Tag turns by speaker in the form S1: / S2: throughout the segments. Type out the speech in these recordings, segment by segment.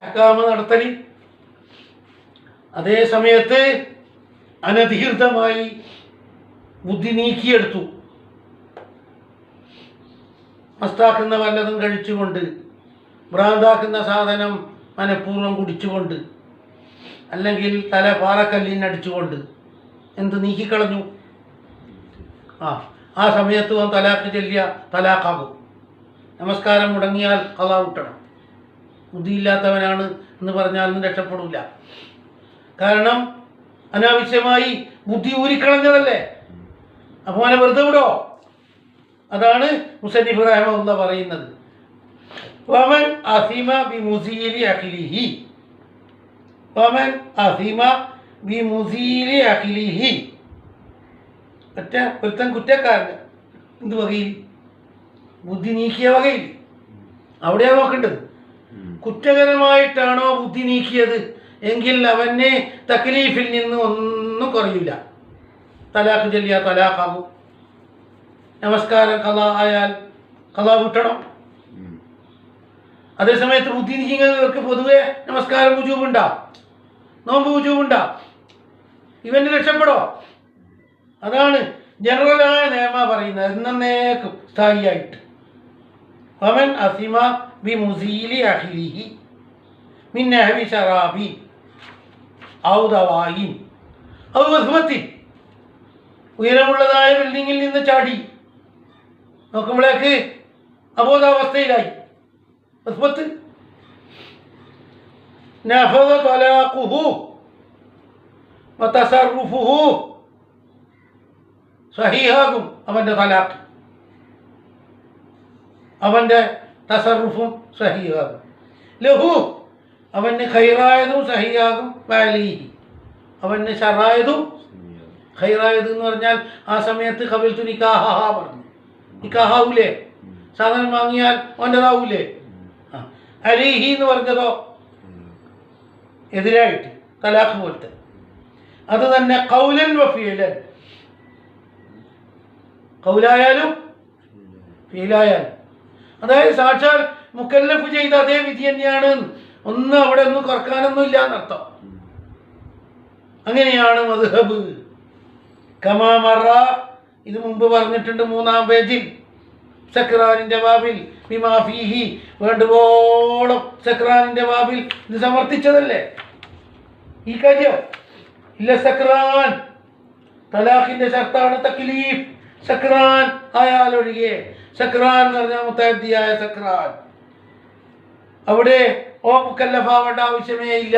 S1: അഹ്കാമ നടത്തൽ. അതേ സമയത്ത് അനധികൃതമായി ബുദ്ധി നീക്കിയെടുത്തു. മസ്താക്കുന്ന വല്ലതും കഴിച്ചുകൊണ്ട്, ഭ്രാന്താക്കുന്ന സാധനം മനഃപൂർവ്വം കുടിച്ചുകൊണ്ട്, അല്ലെങ്കിൽ തല പാറക്കല്ലിനടിച്ചുകൊണ്ട് എന്ത് നീക്കിക്കളഞ്ഞു? ആ സമയത്ത് അവൻ തലാക്ക് ചൊല്ലിയ തലാക്കാകും. നമസ്കാരം മുടങ്ങിയാൽ ഖളാ വിട്ടണം. ബുദ്ധിയില്ലാത്തവനാണ് എന്ന് പറഞ്ഞാലൊന്നും രക്ഷപ്പെടില്ല. കാരണം അനാവശ്യമായി ബുദ്ധി ഊരിക്കളഞ്ഞതല്ലേ. അപ്പോൾ അവനെ വെറുതെ വിടോ? അതാണ് മുസന്നിഫ് റഹിമഹുല്ലാഹ് പറയുന്നത്. വമൻ അസിമ ബിമുസീലി അഖ്ലിഹി, വമൻ അസിമ ബിമുസീലി അഖ്ലിഹി. ഒരുത്തൻ കുറ്റക്കാരൻ എന്ത് വകയിൽ? ബുദ്ധി നീക്കിയ വകയിൽ. അവിടെയാണ് നോക്കേണ്ടത്. കുറ്റകരമായിട്ടാണോ ബുദ്ധി നീക്കിയത് എങ്കിൽ അവന് തക്ലീഫിൽ നിന്ന് ഒന്നും കുറയില്ല. തലാഖ് ചൊല്ലിയ തലാഖാകും. നമസ്കാരം ഖളാ ആയാൽ ഖളാ വിട്ടണം. അതേസമയത്ത് ബുദ്ധി നീക്കിയവർക്ക് പൊതുവെ നമസ്കാരം വുജൂബുണ്ടാ, നോമ്പ് വുജൂബുണ്ടാ, ഇവന് രക്ഷപ്പെടോ? അതാണ് ജനറലായ നിയമ പറയുന്നത്, എന്നേക്കും സ്ഥായിയായിട്ട്. വമൻ അസിമ ബി മുസീലി അഖ്ലിഹി മിൻ നഹ്വി ശറാബി ഔ ദവായിൻ ഔ വസ്മത്തിൻ. ഉയരമുള്ളതായ ബിൽഡിങ്ങിൽ നിന്ന് ചാടി നോക്കുമ്പോഴേക്ക് അബോധാവസ്ഥയിലായി. വസ്മത്ത് നഫദ തലാഖുഹു വതസറുഫുഹു. സഹീഹാകും അവൻ്റെ തലാഖ്, അവൻ്റെ തസറുഫും സഹീഹാകും. ലഹു അവന് ഖൈറായതും സഹീഹാകും. വഅലൈഹി അവന് ശറായതും. ഖൈറായത് എന്ന് പറഞ്ഞാൽ ആ സമയത്ത് ഖബിൽതു നിക്കാഹ പറഞ്ഞു. നിക്കാഹാവൂലേ? സാധനം വാങ്ങിയാൽ അവൻ്റെതാവൂലേ? അലൈഹി എന്ന് പറഞ്ഞതോ എതിരായിട്ട് തലാഖ് പോലത്തെ. അത് തന്നെ ഖൗലൻ വഫീലൻ. ഖൗലായാലും ഫീലായാലും, അതായത് സാക്ഷാൽ മുക്കല്ലഫ് ചെയ്ത അതേ വിധി തന്നെയാണ്. ഒന്നും അവിടെ ഒന്നും കുറക്കാനൊന്നും ഇല്ല എന്നർത്ഥം. അങ്ങനെയാണ് മദ്ഹബ്. കമാ മറ, ഇത് മുമ്പ് പറഞ്ഞിട്ടുണ്ട് 3-ാം പേജിൽ. സക്രാനിന്റെ ബാബിൽ ബിമാ ഫീഹി, വേണ്ടുവോളം സക്രാനിന്റെ ബാബിൽ ഇത് സമർത്ഥിച്ചതല്ലേ ഈ കാര്യം. ഇല്ല സക്രാൻ തലാഖിന്റെ ഷർത്താണ് തക്ലീഫ്. സക്രാൻ ആയാലൊഴികെ. സക്രാൻ എന്ന് പറഞ്ഞാൽ മുത്തഅദ്ദിയായ സക്രാൻ. അവിടെ മുക്കല്ലഫാവേണ്ട ആവശ്യമേ ഇല്ല.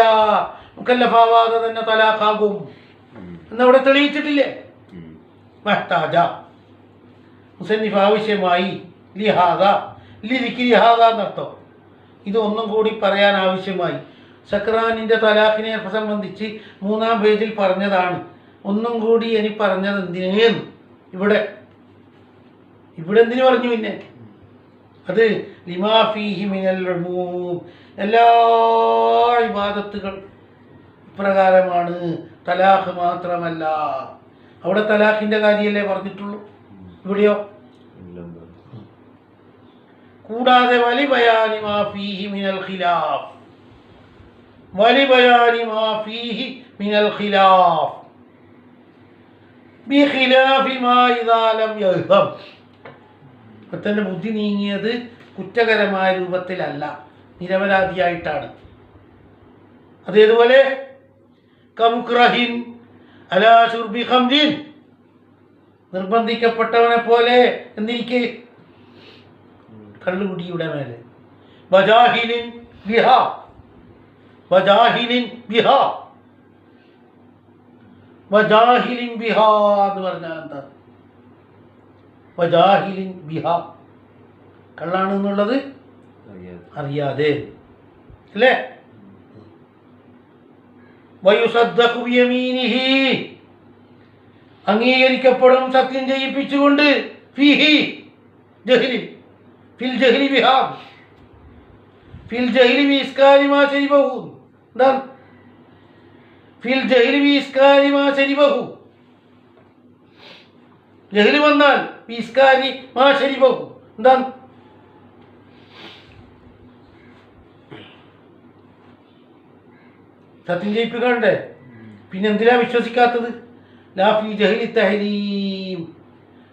S1: മുക്കല്ലഫാവാതെ തന്നെ തലാഖാകും എന്നവിടെ തെളിയിച്ചിട്ടില്ലേ? മഹ്താജ മുസന്നിഫ് ആവശ്യമായി ലിഹാദ ലിദിക്രി ഹാദ എന്നർത്ഥം. ഇതൊന്നും കൂടി പറയാൻ ആവശ്യമായി. സക്രാനിൻ്റെ തലാഖിനെ സംബന്ധിച്ച് 3-ാം പേജിൽ പറഞ്ഞതാണ്. ഒന്നും കൂടി ഇനി പറഞ്ഞത് എന്തിനേന്ന് ഇവിടെ എന്തിനു പറഞ്ഞു? പിന്നെ അത് ലിമാ ഫീഹി മിനൽ ഉമൂം, എല്ലാ ഇബാദത്തുകൾ ഇപ്രകാരമാണ്. തലാഖ് മാത്രമല്ല. അവിടെ തലാഖിൻ്റെ കാര്യമല്ലേ പറഞ്ഞിട്ടുള്ളൂ, ഇവിടെയോ? കൂടാതെ വലി ബയാനി മാ ഫീഹി മിനൽ ഖിലാഫ്, വലി ബയാനി മാ ഫീഹി മിനൽ ഖിലാഫ് ബിഖിലാഫി മാ ഇദാ ലം യഹ്ബം. ഇപ്പം തന്നെ ബുദ്ധി നീങ്ങിയത് കുറ്റകരമായ രൂപത്തിലല്ല, നിരപരാധിയായിട്ടാണ്. അതേതുപോലെ കമുക്രഹിൻ അലാ ശുർബി ഖംറിൻ, നിർബന്ധിക്കപ്പെട്ടവനെ പോലെ എന്തിരിക്കെ കള്ളുകുടിയുടെ മേലെ. വജാഹിലിൻ ബിഹ, വജാഹിലിൻ ബിഹ, വജാഹിലിൻ ബിഹ എന്ന് പറഞ്ഞാൽ എന്താ? വജാഹിലിൻ ബിഹ, കള്ളാണ് എന്നുള്ളത് അറിയാതെ അല്ലേ? വയുസദ്ദഖു ബിയമീനിഹി, അംഗീകരിക്കപ്പെടും സത്യം ചെയ്യിപ്പിച്ചുകൊണ്ട്. ഫീഹി ജഹ്ലി, ഫിൽ ജഹ്ലി ബിഹ, ഫിൽ ജഹ്ലി ബിഇസ്കാരി മാ ശരിബഹു. എന്താണ് ഫിൽ ജഹ്ലി ബിഇസ്കാരി മാ ശരിബഹു? ജഹ്ലി വന്നാൽ ബിഇസ്കാരി മാ ശരിബഹു എന്താണ്? സത്യം ചെയ്യിപ്പിക്കണ്ടേ? പിന്നെ എന്തിനാ വിശ്വസിക്കാത്തത്? ലാഫി ജഹലി തഹരീം,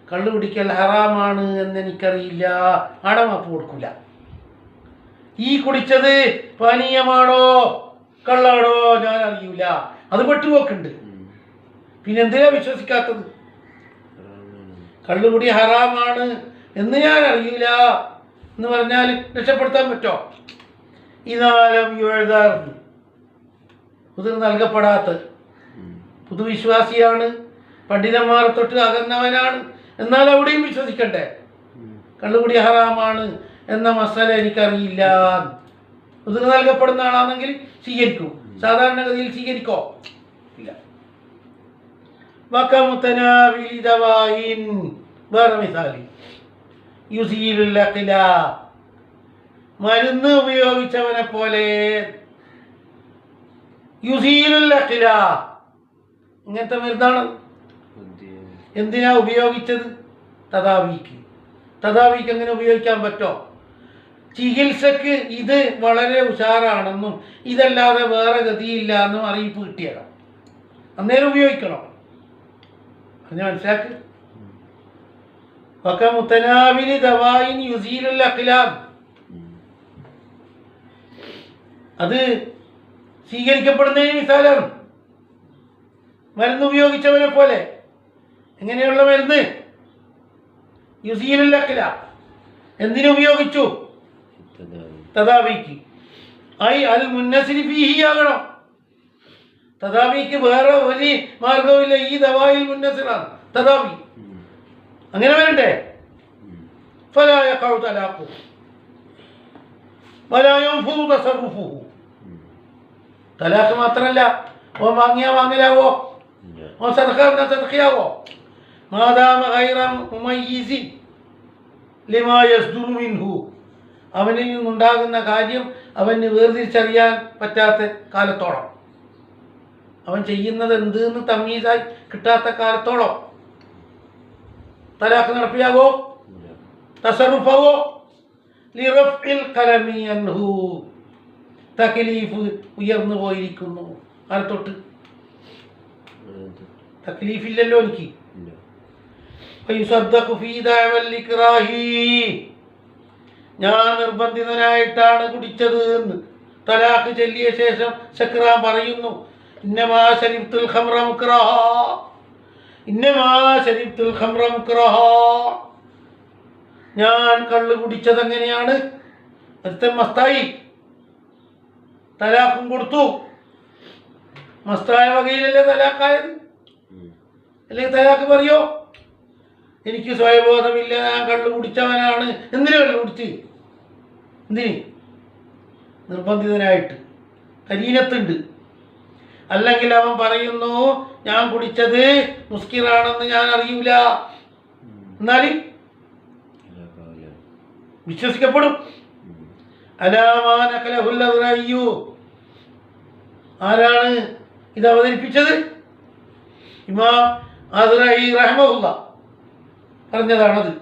S1: കള്ളു കുടിക്കൽ ഹറാമാണ് എന്ന് എനിക്കറിയില്ല, ആടെ മാപ്പ് കൊടുക്കില്ല. ഈ കുടിച്ചത് പാനീയമാണോ കള്ളാണോ ഞാൻ അറിയൂല, അത് പെട്ടുപോക്കുണ്ട്. പിന്നെ എന്തിനാ വിശ്വസിക്കാത്തത്? കള്ളുകുടി ഹറാമാണ് എന്ന് ഞാൻ അറിയൂല എന്ന് പറഞ്ഞാൽ രക്ഷപ്പെടുത്താൻ പറ്റോ? ഇതാലും പുതു നൽകപ്പെടാത്ത പുതുവിശ്വാസിയാണ്, പണ്ഡിതന്മാരെ തൊട്ട് അകന്നവനാണ്, എന്നാൽ അവിടെയും വിശ്വസിക്കണ്ടേ? കള്ളുകുടി ഹറാമാണ് എന്ന മസാല എനിക്കറിയില്ല. പുതു നൽകപ്പെടുന്ന ആളാണെങ്കിൽ സ്വീകരിക്കും, സാധാരണഗതിയിൽ സ്വീകരിക്കോ? ഇല്ല. വേറെ മിസാലി, യുസീലുൽ അഖ്ല, മരുന്ന് ഉപയോഗിച്ചവനെ പോലെ. യുസീലുൽ അഖ്ല ഇങ്ങനത്തെ മരുന്നാണ്. എന്തിനാ ഉപയോഗിച്ചത്? തദാവിക്ക് എങ്ങനെ ഉപയോഗിക്കാൻ പറ്റോ? ചികിത്സക്ക് ഇത് വളരെ ഉഷാറാണെന്നും ഇതല്ലാതെ വേറെ ഗതിയില്ല എന്നും അറിയിപ്പ് കിട്ടിയതാണ്, അന്നേരം ഉപയോഗിക്കണം. അത് മനസ്സിലാക്ക്. മുത്തനാവിന് ദവായിൻ യുസീലുൽ അഖ്ല, അത് സ്വീകരിക്കപ്പെടുന്നതിന് മിസാലാണ്. മരുന്ന് ഉപയോഗിച്ചവനെ പോലെ. എങ്ങനെയുള്ള മരുന്ന്? യുസീലുൽ അഖ്ല. എന്തിനുപയോഗിച്ചു? തദാവിക്ക്. അൽ മുന്നസിരി ഫീഹി ആകണം. തദാവിക്ക് വേറെ ഒരു മാർഗവുമില്ല, ഈ ദവായിൽ മുന്നസിറാണ് തദാവി. അങ്ങനെ വരണ്ടേ? ഫലാ യഖഉ തലാഖുഹു വലാ യൻഫുദു തസറുഫുഹു. തലാഖ് മാത്രമല്ല, ഓ വാങ്ങിയാ വാങ്ങലാവോ, ഓ സദഖയാവോ, മാദാമ ഗൈറ മുമയ്യിസിൻ ലിമാ യസ്ദുറു മിൻഹു, അവനിൽ നിന്നുണ്ടാകുന്ന കാര്യം അവന് വേർതിരിച്ചറിയാൻ പറ്റാത്ത കാലത്തോളം, അവൻ ചെയ്യുന്നത് എന്തെന്ന് തമീസായി കിട്ടാത്ത കാലത്തോളം തലാഖ് നടപ്പിലാവോ, തസറുഫാവോ? ലിറഫ്ഇൽ ഖലമി അൻഹു, തക്ലീഫ് ഉയർന്നു പോയിരിക്കുന്നു. ആരത്തൊട്ട്? തക്ലീഫില്ലല്ലോ എനിക്ക്. ഞാൻ നിർബന്ധിതനായിട്ടാണ് കുടിച്ചത് എന്ന് തലാഖ് ചൊല്ലിയ ശേഷം സക്രാൻ പറയുന്നു, ഇന്നമാ ശരിബ്തുൽ ഖംറ മുക്റഹാ, ഇന്നമാ ശരിബ്തുൽ ഖംറ മുക്റഹാ. ഞാൻ കള്ള് കുടിച്ചത് എങ്ങനെയാണ്? ഒരുത്തൻ മസ്തായി, തലാഖും കൊടുത്തു. മസ്തായ വകയിലല്ലേ തലാഖായത്? അല്ലെങ്കിൽ തലാഖ് പറയോ എനിക്ക് സ്വയബോധമില്ല, ഞാൻ കള്ളു കുടിച്ചവനാണ്? എന്തിനു കള്ളു കുടിച്ച്? എന്തിന്? നിർബന്ധിതനായിട്ട്, കരീനത്തുണ്ട്. അല്ലെങ്കിൽ അവൻ പറയുന്നു ഞാൻ കുടിച്ചത് മുസ്കിറാണെന്ന് ഞാൻ അറിയൂല, എന്നാലും വിശ്വസിക്കപ്പെടും. ആരാണ് ഇത് അവതരിപ്പിച്ചത്? ഇമാം അസ്റഈ റഹ്മഹുല്ലാ പറഞ്ഞതാണത്.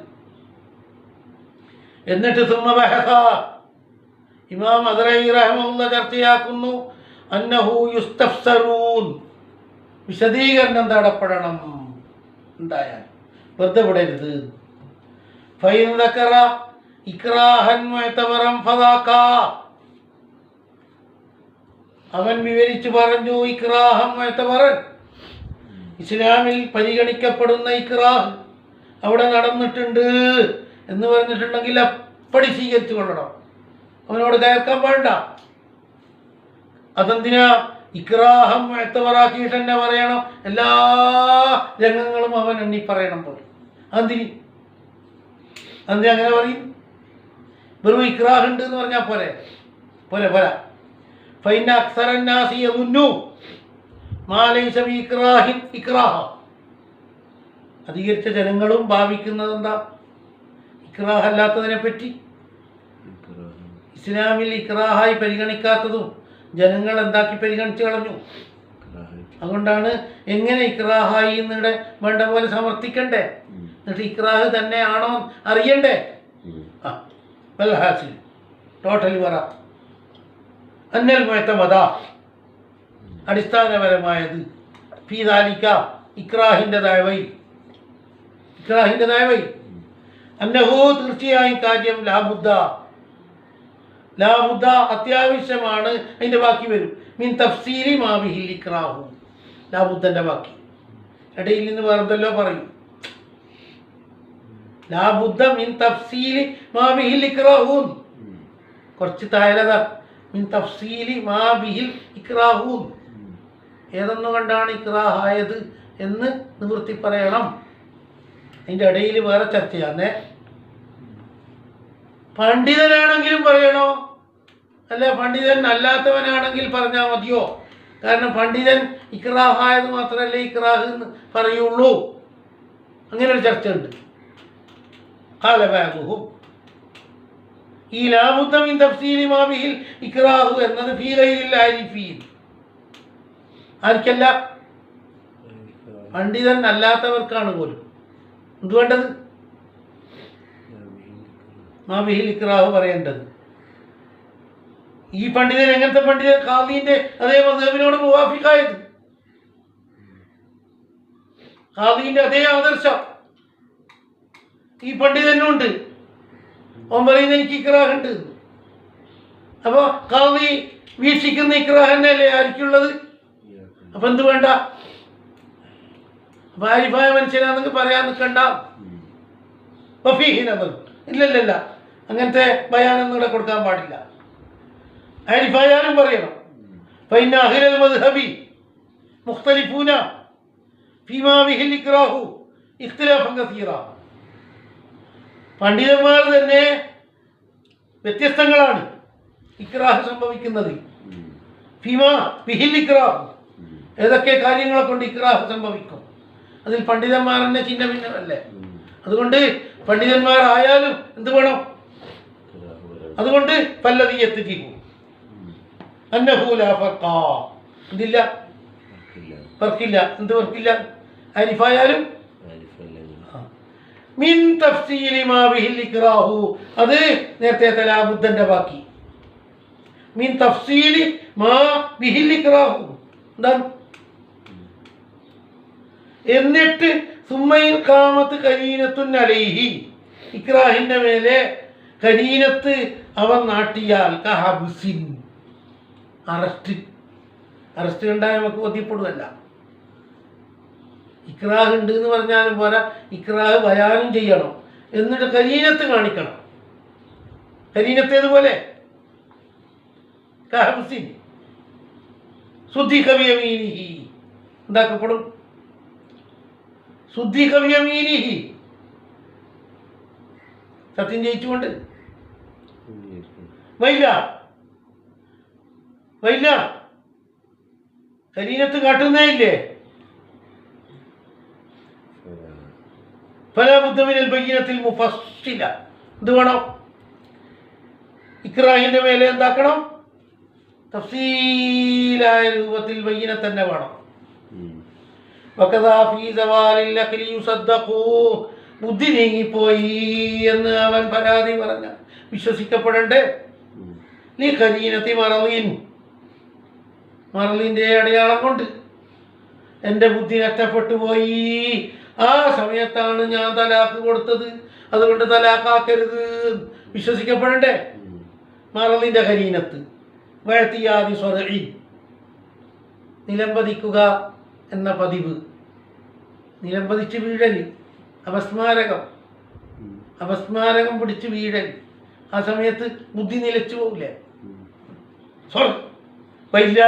S1: എന്നിട്ട് ഇമാം അസ്റഈ റഹ്മഹുല്ലാ ചർച്ചയാക്കുന്നു, അന്നഹു യുസ്തഫ്സറൂൻ, വിശദീകരണം തേടപ്പെടണം. എന്തായാൽ വെറുതെ വിടരുത്. ഫൈൻ ദക്കറ ഇക്റാഹൻ മുഅ്തബറൻ ഫദാക, അവൻ വിവരിച്ചു പറഞ്ഞു ഇക്റാഹൻ മുഅ്തബറൻ, ഇസ്ലാമിൽ പരിഗണിക്കപ്പെടുന്ന ഇക്റാഹ് അവിടെ നടന്നിട്ടുണ്ട് എന്ന് പറഞ്ഞിട്ടുണ്ടെങ്കിൽ അപ്പടി സ്വീകരിച്ചു കൊള്ളണം. അവനോട് കയർക്കാൻ പാടില്ല. അതെന്തിനാ? ഇക്റാഹം മുഅ്തബറാക്കിയിട്ട് തന്നെ പറയണം, എല്ലാ രംഗങ്ങളും അവൻ എണ്ണി പറയണം പോലെ. അതെന്തിന് അങ്ങനെ പറയും? വെറും ഇക്റാഹ് ഉണ്ട് എന്ന് പറഞ്ഞാൽ പോരെ? പോരാ. ഫൈന അക്സറന്നാസി യദുന്നു മാ ലൈസ ബിഇക്റാഹിൻ ഇക്റാഹ, അധികരിച്ച ജനങ്ങളും ഭാവിക്കുന്നത് എന്താ? ഇക്റാഹ് അല്ലാത്തതിനെ പറ്റി. ഇസ്ലാമിൽ ഇക്റാഹായി പരിഗണിക്കാത്തതും ജനങ്ങൾ എന്താക്കി പരിഗണിച്ച് കളഞ്ഞു. അതുകൊണ്ടാണ് എങ്ങനെ ഇക്റാഹായി എന്നിവിടെ വേണ്ട പോലെ സമർത്ഥിക്കണ്ടേ, എന്നിട്ട് ഇക്റാഹ് തന്നെയാണോ അറിയണ്ടേ. ടോട്ടലി പറ അന്നൽ മുഅ്തമദ, അടിസ്ഥാനപരമായത് ഫീദാലിക്ക ഇക്രാഹിൻ്റെതായ അന്നഹു തീർച്ചയായും കാര്യം ലാബുദ്ദ അത്യാവശ്യമാണ്. അതിൻ്റെ ബാക്കി വരും മിൻ തഫ്സീലി മാബിഹിൽ ഇക്രാഹു. ലാബുദ്ദൻ്റെ ബാക്കി ഇടയിൽ നിന്ന് വേറെന്തല്ലോ പറയും. ലാബുദ്ദ മിൻ തഫ്സീലി മാബിഹിൽ ഇക്രാഹു. കുറച്ച് താഴത മിൻ തഫ്സീലി മാബിഹിൽ ഇക്രാഹു. ഏതൊന്നു കണ്ടാണ് ഇക്രാഹായത് എന്ന് നിവൃത്തി പറയണം. അതിൻ്റെ ഇടയിൽ വേറെ ചർച്ച ചെയ്യാന്നേ. പണ്ഡിതനാണെങ്കിലും പറയണോ, അല്ല പണ്ഡിതൻ അല്ലാത്തവനാണെങ്കിൽ പറഞ്ഞാൽ മതിയോ? കാരണം പണ്ഡിതൻ ഇക്രാഹായത് മാത്രമല്ലേ ഇക്രാഹ് എന്ന് പറയുള്ളൂ. അങ്ങനെ ഒരു ചർച്ച ഉണ്ട്. ഈ ലാബുദ്ദ മിൻ തഫ്സീലി മാ ബിഹിൽ ഇക്രാഹു എന്നത് ഫീ ഗൈരിൽ ആരിഫീൻ. ആർക്കല്ല? പണ്ഡിതൻ അല്ലാത്തവർക്കാണ് പോലും എന്തുവേണ്ടത്? മാ ബിഹിൽ ഇക്രാഹു പറയേണ്ടത്. ഈ പണ്ഡിതൻ എങ്ങനത്തെ പണ്ഡിതൻ? ഖാദിന്റെ അതേ മദ്ഹബിനോട് മുവാഫിഖായത്, ഖാദിന്റെ അതേ ആദർശം ഈ പണ്ഡിതനുണ്ട്. അവൻ പറയുന്നത് എനിക്ക് ഇക്രാഹ് ഉണ്ട്. അപ്പോൾ ഖാദി വീക്ഷിക്കുന്ന ഇക്രാഹ് തന്നെയല്ലേ ആർക്കുള്ളത്? അപ്പം എന്ത് വേണ്ട? അപ്പം ആരിഫായ മനുഷ്യനാണെങ്കിൽ പറയാൻ നിൽക്കണ്ട. ഇല്ലല്ല, അങ്ങനത്തെ ബയാനൊന്നും ഇവിടെ കൊടുക്കാൻ പാടില്ല. ആരിഫായാലും പറയണം. ഫൈന അഹ്ലൽ മദ്ഹബി മുഖ്തലിഫൂന ഫീമാ ബിഹിൽ ഇക്റാഹു ഇഖ്തിലാഫൻ കസീറ. പണ്ഡിതന്മാർ തന്നെ വ്യത്യസ്തങ്ങളാണ് ഇക്റാഹ് സംഭവിക്കുന്നത്. ഫീമാ ബിഹിൽ ഇക്റാഹു, ഏതൊക്കെ കാര്യങ്ങളെ കൊണ്ട് ഇക്റാഹ് സംഭവിക്കും. അതിൽ പണ്ഡിതന്മാർ തന്നെ ചിഹ്ന ഭിന്നമല്ലേ. അതുകൊണ്ട് പണ്ഡിതന്മാരായാലും എന്ത് വേണം? അതുകൊണ്ട് പല്ലതിയത്ത് ചെയ്യും. എന്തില്ല? വർക്കില്ല. എന്ത് വർക്കില്ല? ആരിഫായാലും മിൻ തഫ്സീലി മാ ബിഹിൽ ഇക്റാഹു, അത് നേരത്തെ തലാബുദ്ദന്റെ ബാക്കി. മിൻ തഫ്സീലി മാ ബിഹിൽ ഇക്റാഹു എന്താണ്? എന്നിട്ട് സുമ്മയിൽ കാമത്ത് കരീനത്തുൻ അലൈഹി, ഇക്റാഹിന്റെ മേലെ കരീനത്ത് അവൻ നാട്ടിയാൽ കഹബ്സിൻ, അറസ്റ്റ് കണ്ടാൽ നമുക്ക് ബോധ്യപ്പെടുമല്ല. ഇക്റാഹ് ഉണ്ട് എന്ന് പറഞ്ഞാലും പോരാ, ഇക്റാഹ് ബയാനും ചെയ്യണം. എന്നിട്ട് കരീനത്ത് കാണിക്കണം. കരീനത്ത് ഏതുപോലെ കഹബ്സിൻ സുദ്ദി കവിയമീനിഹി എന്താക്കപ്പെടും? സുദ്ദി കവിയമീനിഹി സത്യം ജയിച്ചുകൊണ്ട് വൈല കരീനത്ത് കാട്ടുന്നേ ഇല്ലേ? ഫലാബുദ്ധമിനൽ ബയ്യിനത്തിൽ മുഫസ്സില. എന്ത് വേണം? ഇക്റാഹിന്റെ മേലെ എന്താക്കണം? തഫ്സീലായ രൂപത്തിൽ ബയ്യിന തന്നെ വേണം. ബുദ്ധി നീങ്ങിപ്പോയി എന്ന് അവൻ പരാതി പറഞ്ഞ വിശ്വസിക്കപ്പെടണ്ടേ? നീ ഖരീനത്തി മറലിന്റെ അടയാളം കൊണ്ട് എൻ്റെ ബുദ്ധി നഷ്ടപ്പെട്ടു പോയി. ആ സമയത്താണ് ഞാൻ തലാഖ് കൊടുത്തത്, അതുകൊണ്ട് തലാഖാക്കരുത് വിശ്വസിക്കപ്പെടണ്ടേ? മറലിന്റെ ഖരീനത്ത് വഴത്തിയാദി സ്വദഇ, നിലംപതിക്കുക എന്ന പതിവ്. നിലംപതിച്ച് വീഴൽ, അപസ്മാരകം പിടിച്ച് വീഴൽ. ആ സമയത്ത് ബുദ്ധി നിലച്ചു പോകില്ലേ? ഇല്ല,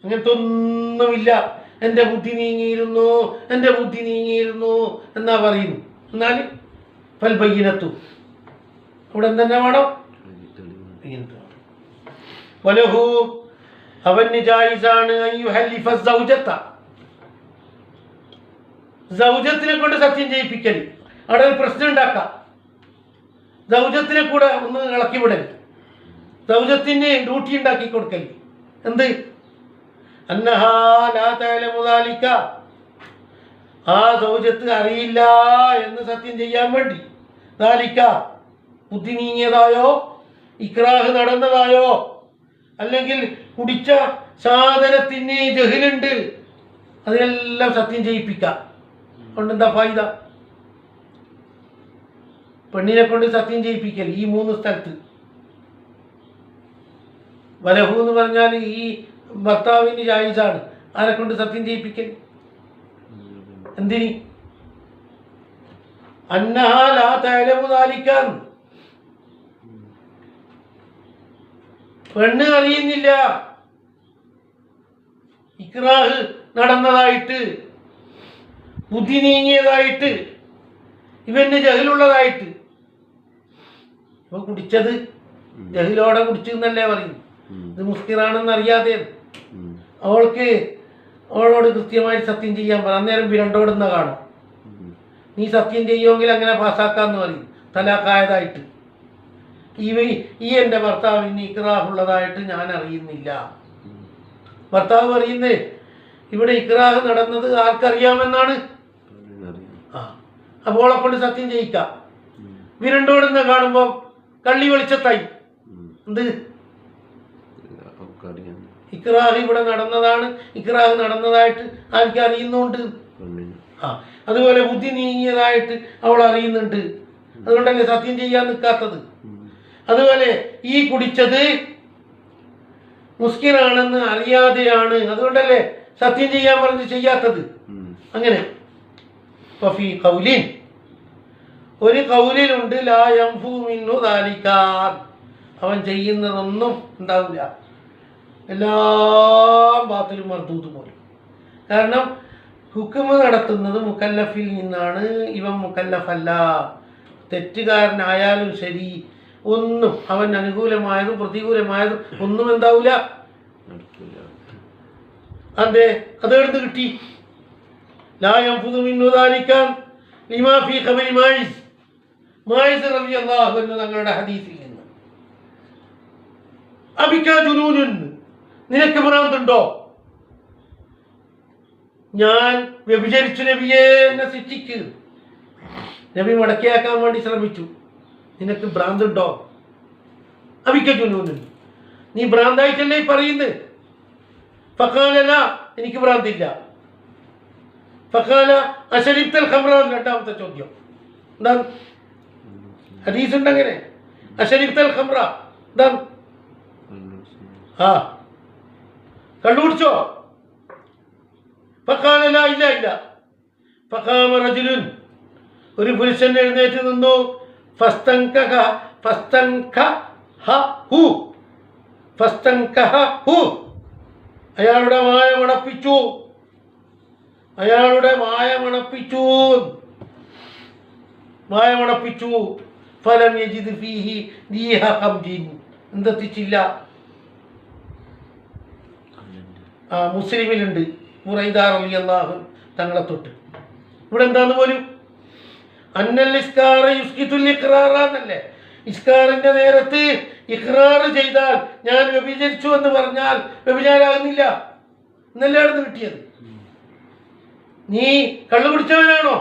S1: അങ്ങനത്തെ ഒന്നുമില്ല. എൻ്റെ ബുദ്ധി നീങ്ങിയിരുന്നു എന്നാ പറയുന്നു. എന്നാൽ ഫൽബയ്യിനത്തു അവിടെ എന്തെന്നെ വേണം? വലഹു അവന് ജായിസാണ് സൗജത്തിനെ കൊണ്ട് സത്യം ചെയ്യിപ്പിക്കൽ. അവിടെ ഒരു പ്രശ്നം ഉണ്ടാക്കാം. സൗജത്തിനെ കൂടെ ഒന്ന് ഇളക്കി വിടൽ, സൗജത്തിന് ഡ്യൂട്ടി ഉണ്ടാക്കി കൊടുക്കൽ. എന്ത്? അന്നഹാ ലാ തഅലമു ദാലിക, ആ സൗജത്ത് അറിയില്ല എന്ന് സത്യം ചെയ്യാൻ വേണ്ടി. ദാലിക ബുദ്ധി നീങ്ങിയതായോ ഇക്റാഹ് നടന്നതായോ അല്ലെങ്കിൽ കുടിച്ച സാധനത്തിന് ജഹലുണ്ട്, അതിനെല്ലാം സത്യം ചെയ്യിപ്പിക്കാം. അതുകൊണ്ട് എന്താ ഫായിദ? പെണ്ണിനെ കൊണ്ട് സത്യം ചെയ്യിപ്പിക്കൽ ഈ 3 സ്ഥലത്ത്. വലഹു എന്ന് പറഞ്ഞാൽ ഈ ഭർത്താവിന് ജായിസാണ്. ആരെ കൊണ്ട് സത്യം ചെയ്യിപ്പിക്കൽ? എന്തിന്? അന്നഹാ ലാ തഅലമു ദാലിക്കാൻ, പെണ്ണ് അറിയുന്നില്ല ഇക്റാഹ് നടന്നതായിട്ട്, ബുദ്ധി നീങ്ങിയതായിട്ട്, ഇവന് ജഹലുള്ളതായിട്ട്. ഇവ കുടിച്ചത് ജഹലോടെ കുടിച്ചു എന്നല്ലേ പറയുന്നു. ഇത് മുസ്കിറാണെന്ന് അറിയാതെ അവളോട് കൃത്യമായി സത്യം ചെയ്യാൻ പറ. അന്നേരം വിരണ്ടോടുന്ന കാണും. നീ സത്യം ചെയ്യുമെങ്കിൽ അങ്ങനെ പാസ്സാക്കാന്ന് പറയും, തലാഖായതായിട്ട്. ഈ എൻ്റെ ഭർത്താവിന് ഇക്റാഹുള്ളതായിട്ട് ഞാൻ അറിയുന്നില്ല. ഭർത്താവ് പറയുന്നത് ഇവിടെ ഇക്റാഹ് നടന്നത് ആർക്കറിയാമെന്നാണ്. അപ്പോൾ അവളെ കൊണ്ട് സത്യം ചെയ്യിക്കാം. വിരണ്ടോടുന്ന കാണുമ്പോൾ കള്ളി വെളിച്ചത്തായി. എന്ത്? ഇക്റാഹ് ഇവിടെ നടന്നതാണ്, ഇക്റാഹ് നടന്നതായിട്ട് ആർക്ക് അറിയുന്നുണ്ട്? അതുപോലെ ബുദ്ധി നീങ്ങിയതായിട്ട് അവൾ അറിയുന്നുണ്ട്. അതുകൊണ്ടല്ലേ സത്യം ചെയ്യാൻ നിൽക്കാത്തത്. അതുപോലെ ഈ കുടിച്ചത് മുസ്കിറാണെന്ന് അറിയാതെയാണ്, അതുകൊണ്ടല്ലേ സത്യം ചെയ്യാൻ പറഞ്ഞ് ചെയ്യാത്തത്. അങ്ങനെ ഫീ ഖൗലിൻ, ഒരു കൗലിലുണ്ട്, ലാ യംഫു മിൻഹു ദാലികാൻ, അവൻ ചെയ്യുന്നതൊന്നും ഉണ്ടാവില്ല, എല്ലാം ബാത്തിലും മർദൂദ് പോലെ. കാരണം ഹുക്മ് നടത്തുന്നത് മുക്കല്ലഫിൽ നിന്നാണ്. ഇവൻ മുക്കല്ലഫല്ല. തെറ്റുകാരനായാലും ശരി, ഒന്നും അവൻ അനുകൂലമായതും പ്രതികൂലമായതും ഒന്നും എന്താവില്ല. അതെ, അതെടുത്ത് കിട്ടി. ലാ യംഫു മിൻഹു ദാലികാൻ ലിമാ ഫീ ഖബരി മായിസ് റളിയല്ലാഹു അൻഹു തങ്ങളുടെ ഹദീസിൽ നിന്ന്. അബിക ജുനൂനുൻ, നിനക്ക് ഭ്രാന്തുണ്ടോ? ഞാൻ വ്യഭിചരിച്ചു നബിയെ, എന്നെ ശിക്ഷിക്ക്. നബി മടക്കിയാക്കാൻ വേണ്ടി ശ്രമിച്ചു. നിനക്ക് ഭ്രാന്തുണ്ടോ? അബിക ജുനൂനുൻ, നീ ഭ്രാന്തായിട്ടല്ലേ പറയുന്നത്? ഫഖാല ലാ, എനിക്ക് ഭ്രാന്തില്ല. ഫഖാല അശരിബ്തൽ ഖംറ, രണ്ടാമത്തെ ചോദ്യം. എന്താണ്? ഹദീസ് ഉണ്ട് അങ്ങനെ. അശരിബ്തൽ ഖംറ എന്താണ്? കണ്ടുപിടിച്ചോ? ഫഖാല ലാ, ഇല്ല ഇല്ല. ഫഖാമ റജുലുൻ, ഒരു പുരുഷൻ എഴുന്നേറ്റ് നിന്നു. ഫസ്തൻകഹു, അയാളുടെ മായ മണപ്പിച്ചു. അയാളുടെ മായ മണപ്പിച്ചു. ഫലം യജിദ് ഫീഹി ദീഹ ഖംദിൻ, എന്തെത്തിച്ചില്ല. മുസ്ലിമിലുണ്ട്, ബുറൈദ റളിയല്ലാഹു തങ്ങളെ തൊട്ട്. ഇവിടെ എന്താന്ന് പോലും അന്നൽ ഇസ്കാറ യുസ്കിതുൽ ഇഖ്റാറ എന്നല്ലേ. ഇസ്കാറിന്റെ നേരത്ത് ഇഖ്റാർ ചെയ്താൽ, ഞാൻ വ്യഭിചരിച്ചു എന്ന് പറഞ്ഞാൽ വ്യഭിചാരാകുന്നില്ല എന്നല്ലേ അവിടെ കിട്ടിയത്. നീ കള്ളു കുടിച്ചവനാണോ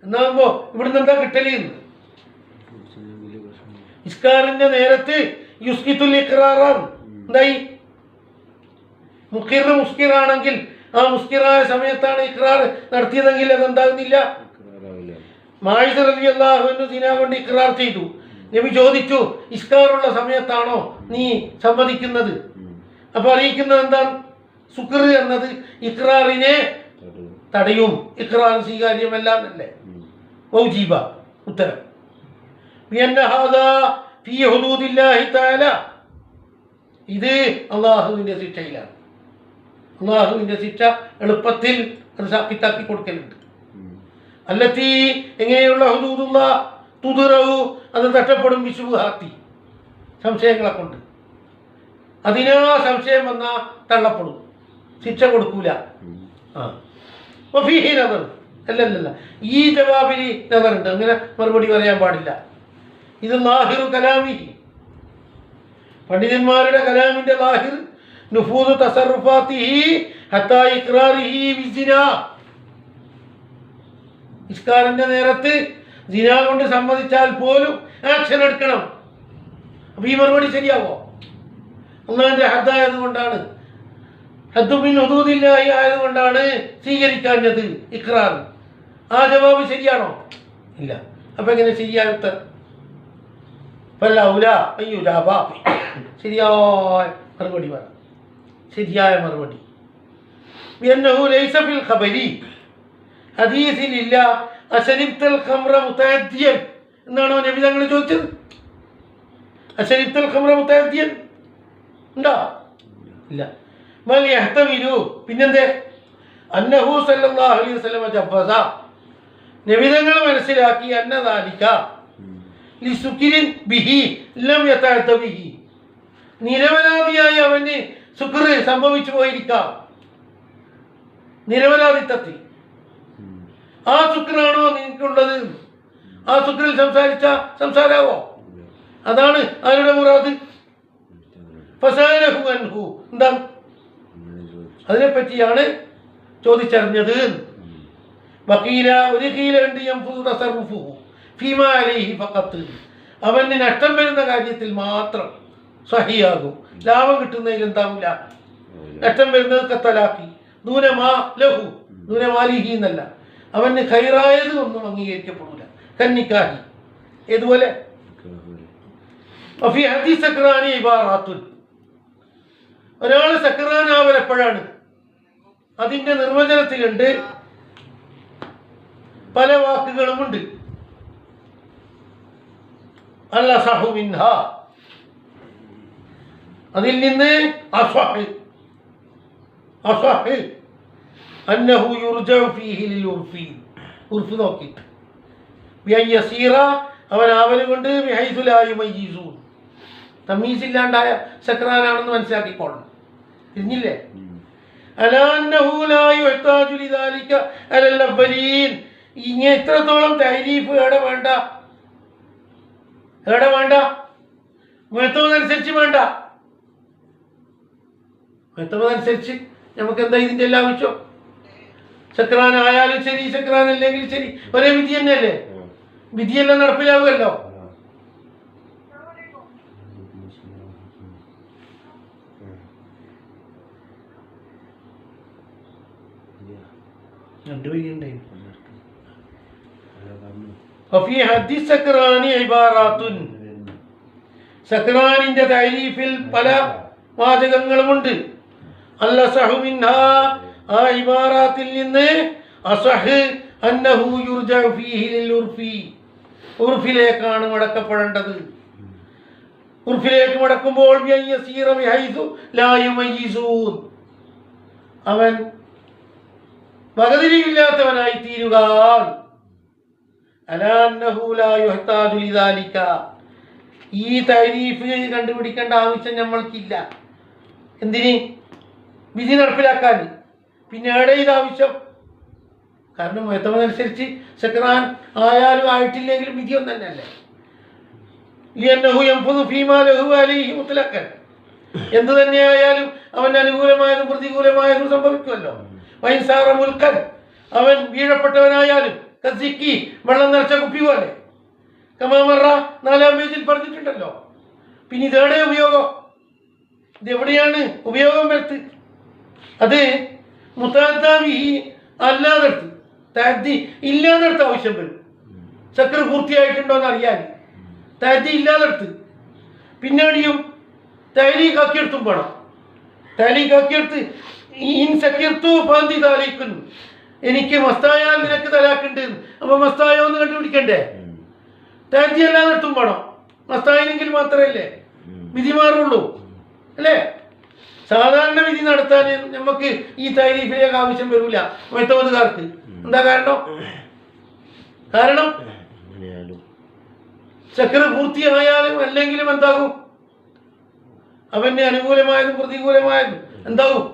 S1: എന്നാകുമ്പോ ഇവിടുന്ന് എന്താ കിട്ടല്? ഇസ്കാറിന്റെ നേരത്ത് യുസ്കിതുൽ ഇഖ്റാറാണ്. എന്തായി? മുസ്കിറാണെങ്കിൽ ആ മുസ്കിറായ സമയത്താണ് ഇഖ്റാർ നടത്തിയതെങ്കിൽ അതെന്താകുന്നില്ല. മായിസ് റളിയല്ലാഹു അൻഹു സിനാ കൊണ്ട് ഇഖ്റാർ ചെയ്തു. നബി ചോദിച്ചു, ഇസ്കാറുള്ള സമയത്താണോ നീ സമ്മതിക്കുന്നത്? അപ്പൊ അറിയിക്കുന്നത് എന്താണ്? സുക്ർ എന്നത് ഇഖ്റാറിനെ തടയും. ഇഖ്റാർ സ്വീകാര്യമല്ല എന്നല്ലേ. വൗജീബ ഉത്തരം. ഇത് അള്ളാഹുവിന്റെ ശിക്ഷയിലാണ്. അള്ളാഹുവിന്റെ ശിക്ഷ എളുപ്പത്തിൽ അത് സാക്കിത്താക്കി കൊടുക്കലുണ്ട്. അല്ലത്തി, എങ്ങനെയുള്ള ഹുദൂദുള്ള തുതുറവു, അത് തട്ടപ്പെടും വിശുഹാത്തി, സംശയങ്ങളെ കൊണ്ട്. അതിനാ സംശയം വന്നാൽ തള്ളപ്പെടും, ശിക്ഷ കൊടുക്കൂല. അല്ലല്ല, ഈ ജവാബിൽ നദറുണ്ട്, അങ്ങനെ മറുപടി പറയാൻ പാടില്ല. ഇത് ലാഹിറു കലാമി, പണ്ഡിതന്മാരുടെ കലാമിന്റെ ലാഹിർ നുഫൂദു തസറുഫാത്തിഹി ഹത്താ ഇഖ്റാറിഹി ബിസിനാ. ഇസ്കാറിന്റെ നേരത്ത് സിനാ കൊണ്ട് സമ്മതിച്ചാൽ പോലും ആക്ഷൻ എടുക്കണം. അപ്പൊ ഈ മറുപടി ശരിയാവോ? അള്ളാഹിന്റെ ഹദ്ദായത് കൊണ്ടാണ്, ഹദ്ദുമിൻ ഹുദൂദില്ലാഹി ആയതുകൊണ്ടാണ് സ്വീകരിക്കാഞ്ഞത് ഇഖ്റാർ. ആ ജവാബ് ശരിയാണോ? ഇല്ല. അപ്പൊ എങ്ങനെ ശരിയായ ഉത്തരം? ശരിയായ മറുപടി പറ. ശരിയായ മറുപടി ഹദീസിലില്ല അശരിബ്തൽ ഖംറ മുതഅദ്ദിയൻ എന്നാണോ നബി തങ്ങൾ ചോദിച്ചത്? അശരിബ്തൽ ഖംറ മുതഅദ്ദിയൻ ഉണ്ടോ? ഇല്ല. മൽ യഹ്തമിലു പിന്നെന്തേ അന്നഹു സല്ലല്ലാഹു അലൈഹി വസല്ലം ജബ്ബസ നബി തങ്ങൾ മനസ്സിലാക്കി അന്നദാലിക ലിസുക്കിരിൻ ബിഹി ലം യതഅദ്ദ ബിഹി നിരവരാധിയായി അവന് സുക്ർ സംഭവിച്ചു പോയിരിക്കാം. നിരവരാധിത്വത്തിൽ ആ സുക്രാണോ നിനക്കുള്ളത്? ആ സുക്രിൽ സംസാരിച്ച സംസാരാവോ? അതാണ് അവരുടെ മുറാദ്. ഫസഅലഹു അൻഹു എന്താണ്? അതിനെപ്പറ്റിയാണ് ചോദിച്ചറിഞ്ഞത്. വഖീല ഒരു ഖീലുണ്ട് യംഫുദു തസറുഫുഹു ഫീമാ അലൈഹി ഫഖത്ത് അവന് നഷ്ടം വരുന്ന കാര്യത്തിൽ മാത്രം സഹിയാകും, ലാഭം കിട്ടുന്നതിൽ എന്താവില്ല. നഷ്ടം വരുന്നത് കത്തലാക്കി ദൂനമാ ലഹു ദൂനമാലിഹി എന്നല്ല, അവന് ഖൈറായത് ഒന്നും അംഗീകരിക്കപ്പെടില്ല. കന്നിക്കാഹി ഏതുപോലെ ഫീ ഹദീസ് സക്രാനി ഇബാറാത്തുൻ ഒരാൾ സക്രാനാവൽ എപ്പോഴാണ്? അതിന്റെ നിർവചനത്തിലുണ്ട് പല വാക്കുകളുമുണ്ട്. അൽഅസഹു മിൻഹാ അതിൽ നിന്ന് അസ്വഹ് അസ്വഹ് അന്നഹു യുർജഉ ഫീഹി ലിൽ ഉർഫി ഉർഫ് നോക്കിയിട്ട് ബിഅൻ യസീറ അവൻ ആവല് കൊണ്ട് ബിഹൈസു ലാ യുമയ്യിസൂൻ തമീസ് ഇല്ലാണ്ടായ സക്രാനാണെന്ന് മനസ്സിലാക്കിക്കോളണം. തിരിഞ്ഞില്ലേ? അലാ അന്നഹു ലാ യുഹ്താജു ലിദാലിക അലൽ അവ്വലീൻ ഇനി എത്രത്തോളം തൈരീഫ് എവിടെ വേണ്ട, എവിടെ വേണ്ട? മുഹത്തമതനുസരിച്ച് വേണ്ട. മുഹത്തമതനുസരിച്ച് നമുക്ക് എന്താ ഇതിൻ്റെ എല്ലാ ആവശ്യം? സക്രാൻ ആയാലും ശരി സക്രാൻ അല്ലെങ്കിൽ ശരി ഒരേ വിധി തന്നെയല്ലേ? വിധിയെല്ലാം നടപ്പിലാവുമല്ലോ. സക്രാനിന്റെ തഅരീഫിൽ പല വാചകങ്ങളുമുണ്ട്. അൽഅസഹു മിൻഹാ ആ ഇബാറാത്തിൽ നിന്ന് അസഹ് അന്നഹു യുർജഉ ഫീഹി ലിൽ ഉർഫി ഉർഫിലേക്കാണ് മടക്കപ്പെടേണ്ടത്. ഉർഫിലേക്ക് മടക്കുമ്പോൾ യസീറ ബിഹൈസു ലാ യുമയ്യിസൂൻ അവൻ വകതിരിവില്ലാത്തവനായി തീരുക. അലാ അന്നഹു ലാ യുഹ്താജു ലിദാലിക ഈ തഅരീഫ് കണ്ടുപിടിക്കേണ്ട ആവശ്യം നമ്മൾക്കില്ല. എന്തിന്? വിധി നടപ്പിലാക്കാൻ. പിന്നെ എവിടെ ഇത് ആവശ്യം? കാരണം മുഹത്തമതനുസരിച്ച് സക്രാൻ ആയാലും ആയിട്ടില്ലെങ്കിലും വിധി ഒന്നും തന്നെയല്ലേ. ലിഅന്നഹു യൻഫുദു ഫീമാ ലഹു അലൈഹി മുത്ലഖൻ എന്ത് തന്നെയായാലും അവന് അനുകൂലമായതും പ്രതികൂലമായതും സംഭവിക്കുമല്ലോ. വൈൻസാറ മുൽക്കൻ അവൻ വീഴപ്പെട്ടവനായാലും കസിക്കി വെള്ളം നിറച്ച കുപ്പി പോലെ കമാമറ 4-ാം പേജിൽ പറഞ്ഞിട്ടുണ്ടല്ലോ. പിന്നെ ഇതെവിടെ ഉപയോഗം? ഇതെവിടെയാണ് ഉപയോഗം വരുത്ത്? അത് മുതഅദ്ദി അല്ലാതെടുത്ത് തഅദ്ദി ഇല്ലാതെടുത്ത് ആവശ്യം വരും. സക്ർ പൂർത്തിയായിട്ടുണ്ടോ എന്ന് അറിയാൻ തഅദ്ദി ഇല്ലാതെടുത്ത് പിന്നീടിയും തഅലീഖാക്കിയെടുത്തും വേണം. തഅലീഖാക്കിയെടുത്ത് ഇൻ സക്കിർത്തു ഫാന്തി താലീഖുൻ എനിക്ക് മസ്തായാൽ നിനക്ക് തലാഖുണ്ട് അപ്പൊ മസ്തായോ എന്ന് കണ്ടുപിടിക്കണ്ടേ? തഅദ്ദി അല്ലാതെടുത്തും വേണം. മസ്തായിനെങ്കിൽ മാത്രമല്ലേ വിധി മാറുള്ളൂ അല്ലേ? സാധാരണ വിധി നടത്താൻ നമുക്ക് ഈ തഅരീഫിലേക്ക് ആവശ്യം വരില്ല മുഹത്തമതുകാർക്ക്. എന്താ കാരണം? കാരണം സക്ർ പൂർത്തിയായാലും അല്ലെങ്കിലും എന്താകും? അവന് അനുകൂലമായതും പ്രതികൂലമായതും എന്താകും?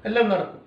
S1: എല്ലാം നടക്കും.